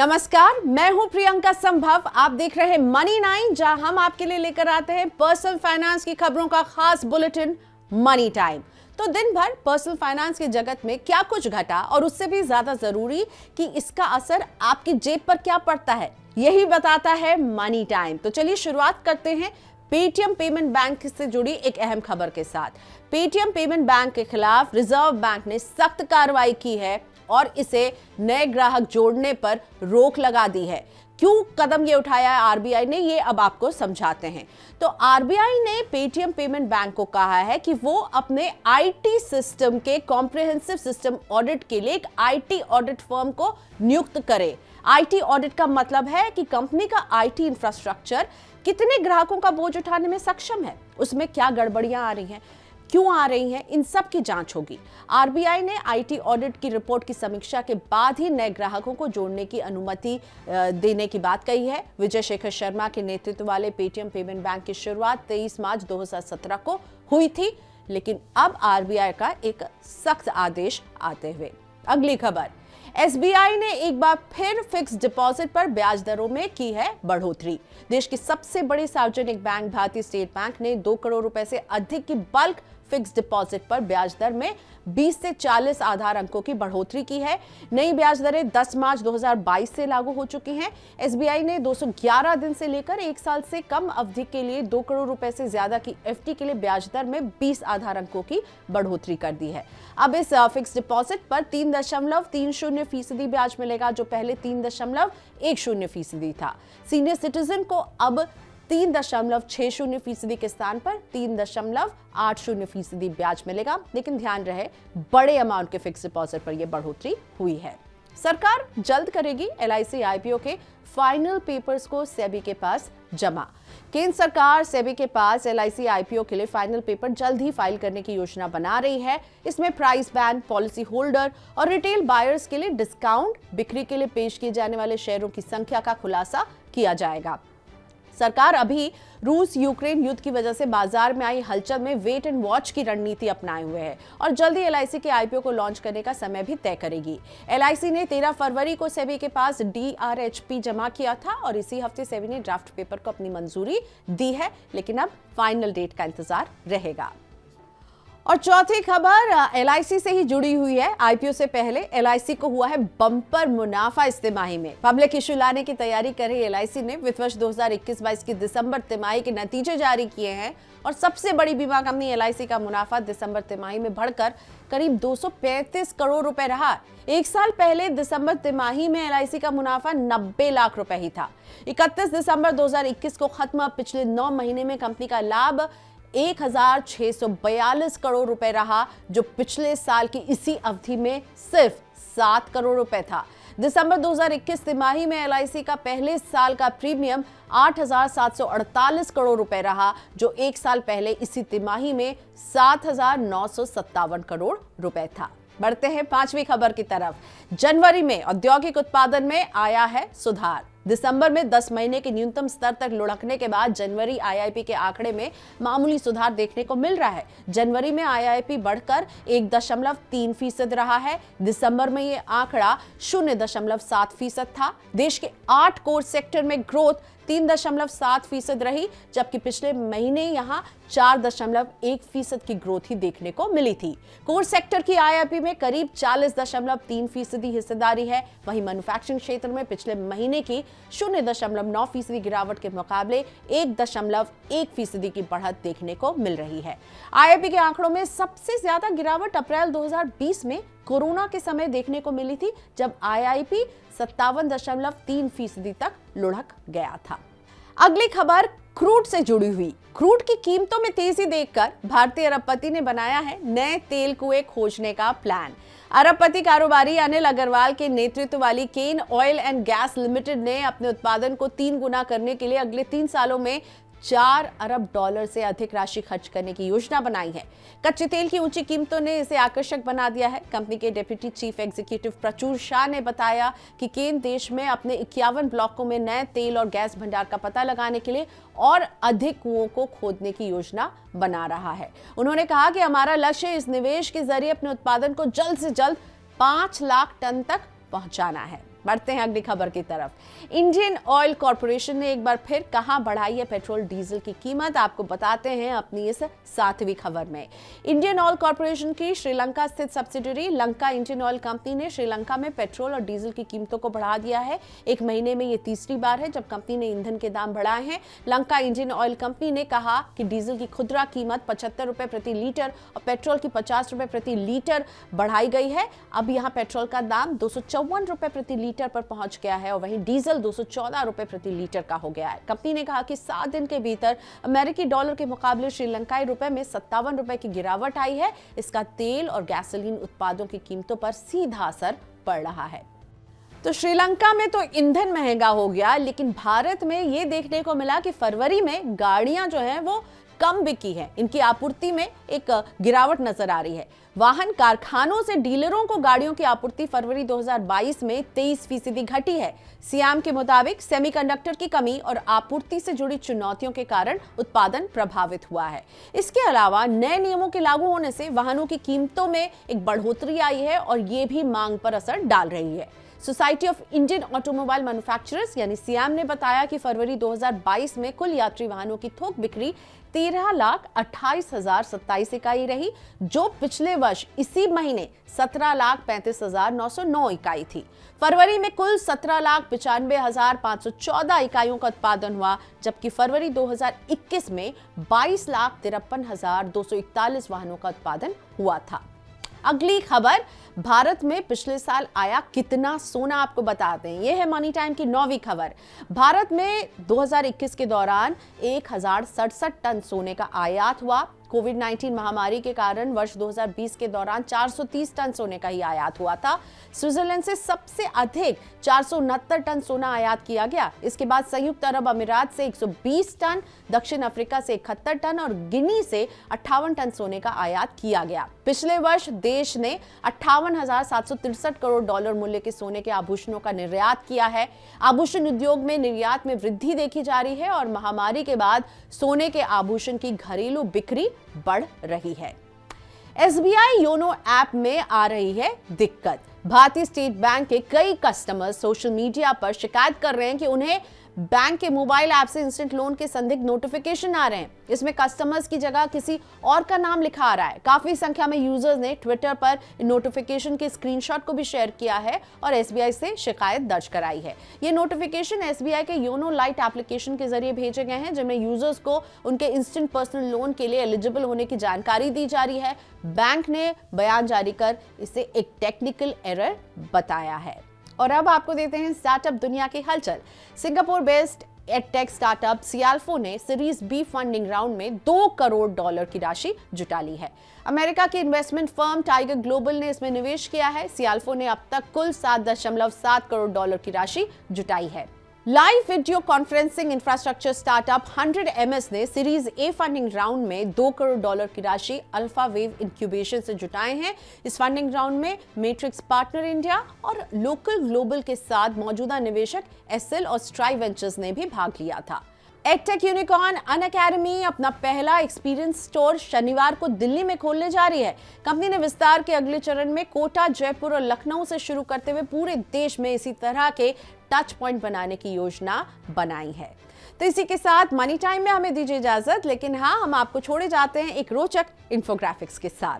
नमस्कार, मैं हूं प्रियंका संभव। आप देख रहे हैं मनी 9, जहां हम आपके लिए लेकर आते हैं पर्सनल फाइनेंस की खबरों का खास बुलेटिन मनी टाइम। तो दिन भर पर्सनल फाइनेंस के जगत में क्या कुछ घटा और उससे भी ज्यादा जरूरी कि इसका असर आपकी जेब पर क्या पड़ता है, यही बताता है मनी टाइम। तो चलिए शुरुआत करते हैं पेटीएम पेमेंट बैंक से जुड़ी एक अहम खबर के साथ। पेटीएम पेमेंट बैंक के खिलाफ रिजर्व बैंक ने सख्त कार्रवाई की है और इसे नए ग्राहक जोड़ने पर रोक लगा दी है। क्यों कदम ये उठाया है आरबीआई ने, ये अब आपको समझाते हैं। तो आरबीआई ने पेटीएम पेमेंट बैंक को कहा है कि वो अपने आईटी सिस्टम के कॉम्प्रिहेंसिव सिस्टम ऑडिट के लिए एक आईटी ऑडिट फर्म को नियुक्त करे। आईटी ऑडिट का मतलब है कि कंपनी का आईटी इंफ्रास्ट्रक्चर कितने ग्राहकों का बोझ उठाने में सक्षम है, उसमें क्या गड़बड़ियां आ रही हैं, क्यों आ रही हैं, इन सब की जांच होगी। आरबीआई ने आईटी ऑडिट की रिपोर्ट की समीक्षा के बाद ही नए ग्राहकों को जोड़ने की अनुमति देने की बात कही है। विजय शेखर शर्मा के नेतृत्व वाले पेटीएम पेमेंट बैंक की शुरुआत 23 मार्च 2017 को हुई थी, लेकिन अब आरबीआई का एक सख्त आदेश आते हुए अगली खबर। एसबीआई ने एक बार फिर फिक्स डिपॉजिट पर ब्याज दरों में की है बढ़ोतरी। देश की सबसे बड़ी सार्वजनिक बैंक भारतीय स्टेट बैंक ने 2 करोड़ रुपए से अधिक की बल्क फिक्स डिपॉजिट पर ब्याज दर में 20 से 40 आधार अंकों की बढ़ोतरी की है। नई ब्याज दरें 10 मार्च 2022 से लागू हो चुकी हैं। एसबीआई ने 211 दिन से लेकर 1 साल से कम अवधि के लिए 2 करोड़ रुपए से ज्यादा की एफडी के लिए ब्याज दर में 20 आधार अंकों की बढ़ोतरी कर दी है। अब इस फिक्स डिपॉजिट पर 3.30% ब्याज मिलेगा, जो पहले 3.10% था। सीनियर सिटीजन को अब 3.60% के स्थान पर 3.80% ब्याज मिलेगा, लेकिन ध्यान रहे बड़े अमाउंट के फिक्स डिपॉजिट पर यह बढ़ोतरी हुई है। सरकार जल्द करेगी एलआईसी आईपीओ के फाइनल पेपर्स को सेबी के पास जमा। केंद्र सरकार सेबी के पास एलआईसी आईपीओ के लिए फाइनल पेपर जल्द ही फाइल करने की योजना बना रही है। इसमें प्राइस बैंड, पॉलिसी होल्डर और रिटेल बायर्स के लिए डिस्काउंट, बिक्री के लिए पेश किए जाने वाले शेयरों की संख्या का खुलासा किया जाएगा। सरकार अभी रूस यूक्रेन युद्ध की वजह से बाजार में आई हलचल में वेट एंड वॉच की रणनीति अपनाए हुए है और जल्दी एलआईसी के आईपीओ को लॉन्च करने का समय भी तय करेगी। एलआईसी ने 13 फरवरी को सेबी के पास डीआरएचपी जमा किया था और इसी हफ्ते सेबी ने ड्राफ्ट पेपर को अपनी मंजूरी दी है, लेकिन अब फाइनल डेट का इंतजार रहेगा। और चौथी खबर एलआईसी से ही जुड़ी हुई है। आईपीओ से पहले एलआईसी को हुआ है बम्पर मुनाफा इस तिमाही में। पब्लिक इश्यू लाने की तैयारी कर रही एलआईसी ने वित्त वर्ष 2021-22 की दिसंबर तिमाही के नतीजे जारी किए हैं और सबसे बड़ी बीमा कंपनी एलआईसी का मुनाफा दिसंबर तिमाही में बढ़कर करीब 235 करोड़ रुपए रहा। एक साल पहले दिसंबर तिमाही में एलआईसी का मुनाफा 90 लाख रुपए ही था। 31 दिसंबर 2021 को खत्म पिछले 9 महीने में कंपनी का लाभ 1642 करोड़ रुपए रहा, जो पिछले साल की इसी अवधि में सिर्फ 7 करोड़ रुपए था। दिसंबर 2021 तिमाही में एलआईसी का पहले साल का प्रीमियम 8748 करोड़ रुपए रहा, जो एक साल पहले इसी तिमाही में 7957 करोड़ रुपए था। बढ़ते हैं 5वीं खबर की तरफ। जनवरी में औद्योगिक उत्पादन में आया है सुधार। दिसंबर में 10 महीने के न्यूनतम स्तर तक लुढ़कने के बाद जनवरी आईआईपी के आंकड़े में मामूली सुधार देखने को मिल रहा है। जनवरी में आईआईपी बढ़कर 1.3% रहा है। दिसंबर में यह आंकड़ा 0.7% था। देश के 8 कोर सेक्टर में ग्रोथ 3.7% रही, जबकि पिछले महीने यहां 4.1% की ग्रोथ ही देखने को मिली थी। कोर सेक्टर की आईआईपी में करीब 40.3% हिस्सेदारी है। वहीं मैन्युफैक्चरिंग क्षेत्र में पिछले महीने की 0.9% गिरावट के मुकाबले 1.1% की बढ़त देखने को मिल रही है। आईआईपी के आंकड़ों में सबसे ज्यादा गिरावट अप्रैल 2020 में कोरोना के समय देखने को मिली थी, जब आईआईपी 57.3% तक लुढ़क गया था। अगली खबर क्रूड से जुड़ी हुई। क्रूड की कीमतों में तेजी देखकर भारतीय अरबपति ने बनाया है नए तेल कुएं खोजने का प्लान। अरबपति कारोबारी अनिल अग्रवाल के नेतृत्व वाली केन ऑयल एंड गैस लिमिटेड ने अपने उत्पादन को 3 गुना करने के लिए अगले 3 सालों में $4 अरब से अधिक राशि खर्च करने की योजना बनाई है। कच्चे तेल की ऊंची कीमतों ने इसे आकर्षक बना दिया है। कंपनी के डिप्टी चीफ एग्जीक्यूटिव प्रचुर शाह ने बताया कि केन देश में अपने 51 ब्लॉकों में नए तेल और गैस भंडार का पता लगाने के लिए और अधिक कुओं को खोदने की योजना बना रहा है। उन्होंने कहा कि हमारा लक्ष्य इस निवेश के जरिए अपने उत्पादन को जल्द से जल्द 5 लाख टन तक पहुंचाना है। बढ़ते हैं अगली खबर की तरफ। इंडियन ऑयल कॉर्पोरेशन ने एक बार फिर कहां बढ़ाई है पेट्रोल डीजल की कीमत, आपको बताते हैं अपनी इस 7वीं खबर में। इंडियन ऑयल कॉर्पोरेशन की श्रीलंका स्थित subsidiary Lanka Indian oil company ने श्रीलंका में पेट्रोल और डीजल की कीमतों को बढ़ा दिया है। एक महीने में ये तीसरी बार है जब कंपनी ने ईंधन के दाम बढ़ाए हैं। लंका इंडियन ऑयल कंपनी ने कहा कि डीजल की खुदरा कीमत 75 रुपए प्रति लीटर और पेट्रोल की 50 रुपए प्रति लीटर बढ़ाई गई है। अब यहां पेट्रोल का दाम 254 रुपए प्रति लीटर पर पहुंच गया है और वहीं डीजल 214 रुपए प्रति लीटर का हो गया है। कंपनी ने कहा कि 7 दिन के भीतर अमेरिकी डॉलर के मुकाबले श्रीलंकाई रुपए में 57 रुपए की गिरावट आई है। इसका तेल और गैसोलीन उत्पादों की कीमतों पर सीधा असर पड़ रहा है। तो श्रीलंका में तो ईंधन महंगा हो गया, लेकिन भारत में ये देखने को मिला कि फरवरी में गाड़ियां जो हैं वो कम बिकी है। इनकी आपूर्ति में एक गिरावट नजर आ रही है। वाहन कारखानों से डीलरों को गाड़ियों की आपूर्ति फरवरी 2022 में 23% घटी है। सियाम के मुताबिक सेमीकंडक्टर की कमी और आपूर्ति से जुड़ी चुनौतियों के कारण उत्पादन प्रभावित हुआ है। इसके अलावा नए नियमों के लागू होने से वाहनों की कीमतों में एक बढ़ोतरी आई है और ये भी मांग पर असर डाल रही है। Society of Indian automobile manufacturers यानी सियाम ने बताया कि फरवरी 2022 में कुल यात्री वाहनों की थोक बिक्री 13,28,027 इकाई रही, जो पिछले वर्ष इसी महीने 17,35,909 इकाई थी। फरवरी में कुल 17,95,514 इकाइयों का उत्पादन हुआ, जबकि फरवरी 2021 में 22,53,241 वाहनों का उत्पादन हुआ था। अगली खबर, भारत में पिछले साल आया कितना सोना, आपको बताते हैं। यह है मनी टाइम की 9वीं खबर। भारत में 2021 के दौरान 1,067 टन सोने का आयात हुआ। कोविड-19 महामारी के कारण वर्ष 2020 के दौरान 430 टन सोने का ही आयात हुआ था। स्विट्जरलैंड से सबसे अधिक 469 टन सोना आयात किया गया। इसके बाद संयुक्त अरब अमीरात से 120 टन, दक्षिण अफ्रीका से 71 टन और गिनी से 58 टन सोने का आयात किया गया। पिछले वर्ष देश ने 58,763 करोड़ डॉलर मूल्य के सोने के आभूषणों का निर्यात किया है। आभूषण उद्योग में निर्यात में वृद्धि देखी जा रही है और महामारी के बाद सोने के आभूषण की घरेलू बिक्री बढ़ रही है। एसबीआई योनो ऐप में आ रही है दिक्कत। भारतीय स्टेट बैंक के कई कस्टमर सोशल मीडिया पर शिकायत कर रहे हैं कि उन्हें बैंक के मोबाइल ऐप से इंस्टेंट लोन के संदिग्ध नोटिफिकेशन आ रहे हैं। इसमें कस्टमर्स की जगह किसी और का नाम लिखा आ रहा है। काफी संख्या में यूजर्स ने ट्विटर पर नोटिफिकेशन के स्क्रीनशॉट को भी शेयर किया है और एसबीआई से शिकायत दर्ज कराई है। ये नोटिफिकेशन एसबीआई के योनो लाइट एप्लीकेशन के जरिए भेजे गए हैं, जिनमें यूजर्स को उनके इंस्टेंट पर्सनल लोन के लिए एलिजिबल होने की जानकारी दी जा रही है। बैंक ने बयान जारी कर इसे एक टेक्निकल एरर बताया है। और अब आपको देते हैं स्टार्टअप दुनिया की हलचल। सिंगापुर बेस्ड एडटेक स्टार्टअप सियाल्फो ने सीरीज बी फंडिंग राउंड में 2 करोड़ डॉलर की राशि जुटा ली है। अमेरिका की इन्वेस्टमेंट फर्म टाइगर ग्लोबल ने इसमें निवेश किया है। सियाल्फो ने अब तक कुल 7.7 करोड़ डॉलर की राशि जुटाई है। Live video conferencing infrastructure startup 100ms ने सीरीज ए फंडिंग राउंड में 2 करोड़ डॉलर की राशि अल्फा वेव इंक्यूबेशन से जुटाए हैं। इस फंडिंग राउंड में मैट्रिक्स पार्टनर इंडिया और लोकल ग्लोबल के साथ मौजूदा निवेशक एसएल और स्ट्राइव वेंचर्स ने भी भाग लिया था। एडटेक यूनिकॉर्न अनअकैडमी अपना पहला एक्सपीरियंस स्टोर शनिवार को दिल्ली में खोलने जा रही है। कंपनी ने विस्तार के अगले चरण में कोटा, जयपुर और लखनऊ से शुरू करते हुए पूरे देश में इसी तरह के टच पॉइंट बनाने की योजना बनाई है। तो इसी के साथ मनी टाइम में हमें दीजिए इजाजत, लेकिन हाँ, हम आपको छोड़े जाते हैं एक रोचक इंफोग्राफिक्स के साथ।